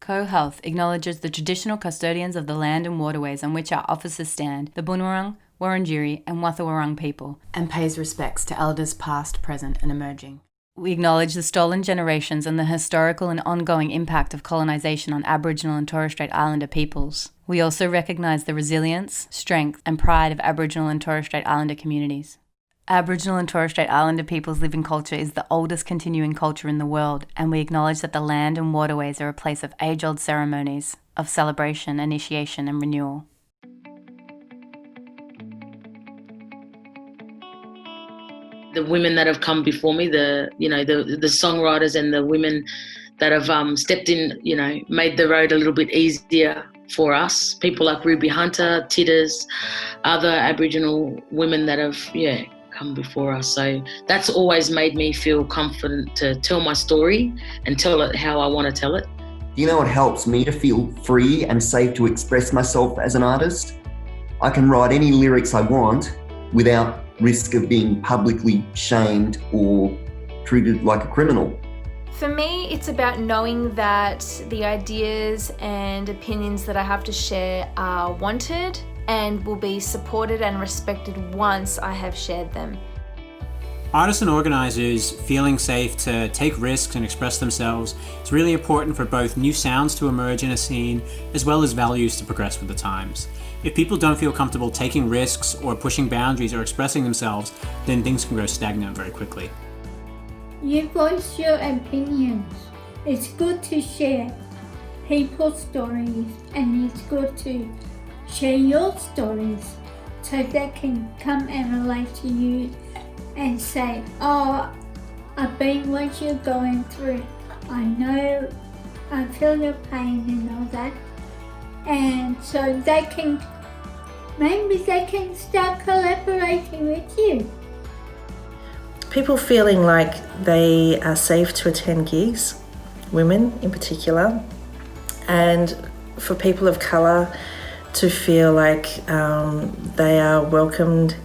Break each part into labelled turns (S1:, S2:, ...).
S1: Co-Health acknowledges the traditional custodians of the land and waterways on which our offices stand, the Bunurong, Wurundjeri and Wathawarong people, and pays respects to elders past, present and emerging. We acknowledge the stolen generations and the historical and ongoing impact of colonisation on Aboriginal and Torres Strait Islander peoples. We also recognise the resilience, strength and pride of Aboriginal and Torres Strait Islander communities. Aboriginal and Torres Strait Islander people's living culture is the oldest continuing culture in the world, and we acknowledge that the land and waterways are a place of age-old ceremonies, of celebration, initiation and renewal.
S2: The women that have come before me, the songwriters and the women that have stepped in, made the road a little bit easier for us. People like Ruby Hunter, Titters, other Aboriginal women that have, come before us. So that's always made me feel confident to tell my story and tell it how I want to tell it.
S3: Do you know what helps me to feel free and safe to express myself as an artist? I can write any lyrics I want without risk of being publicly shamed or treated like a criminal.
S4: For me, it's about knowing that the ideas and opinions that I have to share are wanted and will be supported and respected once I have shared them.
S5: Artists and organisers feeling safe to take risks and express themselves is really important for both new sounds to emerge in a scene as well as values to progress with the times. If people don't feel comfortable taking risks or pushing boundaries or expressing themselves, then things can grow stagnant very quickly.
S6: You voice your opinions. It's good to share people's stories, and it's good to share your stories so they can come and relate to you and say, oh, I've been what you're going through. I know, I feel your pain and all that. And so maybe they can start collaborating with you.
S7: People feeling like they are safe to attend gigs, women in particular, and for people of colour to feel like they are welcomed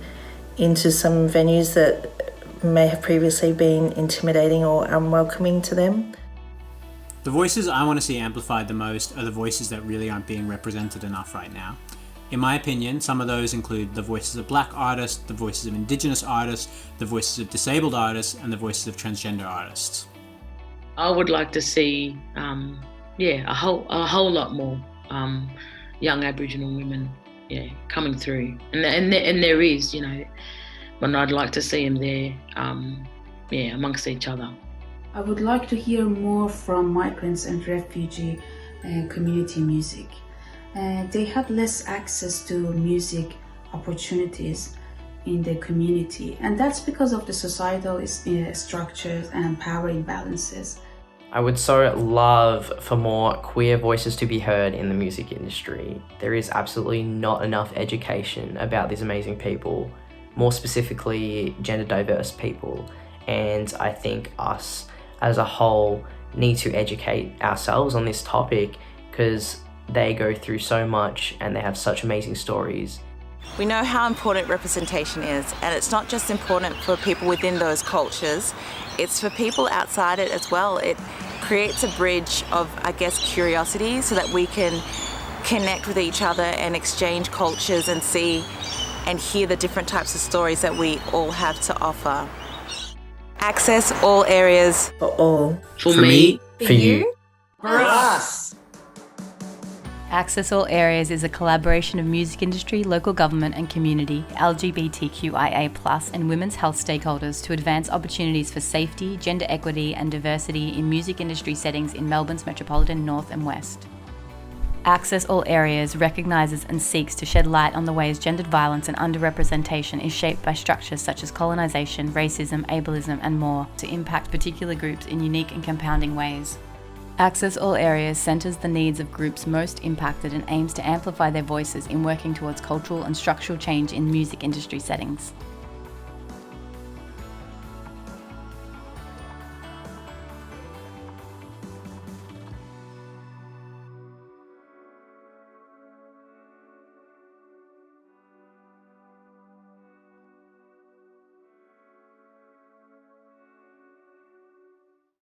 S7: into some venues that may have previously been intimidating or unwelcoming to them.
S5: The voices I want to see amplified the most are the voices that really aren't being represented enough right now. In my opinion, some of those include the voices of Black artists, the voices of Indigenous artists, the voices of disabled artists, and the voices of transgender artists.
S2: I would like to see, a whole lot more young Aboriginal women, coming through, and there is, but I'd like to see them there, amongst each other.
S8: I would like to hear more from migrants and refugee community music. They have less access to music opportunities in the community, and that's because of the societal structures and power imbalances.
S9: I would so love for more queer voices to be heard in the music industry. There is absolutely not enough education about these amazing people, more specifically gender diverse people, and I think us as a whole need to educate ourselves on this topic because they go through so much and they have such amazing stories.
S10: We know how important representation is, and it's not just important for people within those cultures, it's for people outside it as well. It creates a bridge of, curiosity so that we can connect with each other and exchange cultures and see and hear the different types of stories that we all have to offer. Access all areas.
S7: For all.
S2: For me.
S9: For you.
S3: For us.
S1: Access All Areas is a collaboration of music industry, local government and community, LGBTQIA+, and women's health stakeholders to advance opportunities for safety, gender equity and diversity in music industry settings in Melbourne's metropolitan north and west. Access All Areas recognises and seeks to shed light on the ways gendered violence and underrepresentation is shaped by structures such as colonisation, racism, ableism and more to impact particular groups in unique and compounding ways. Access All Areas centres the needs of groups most impacted and aims to amplify their voices in working towards cultural and structural change in music industry settings.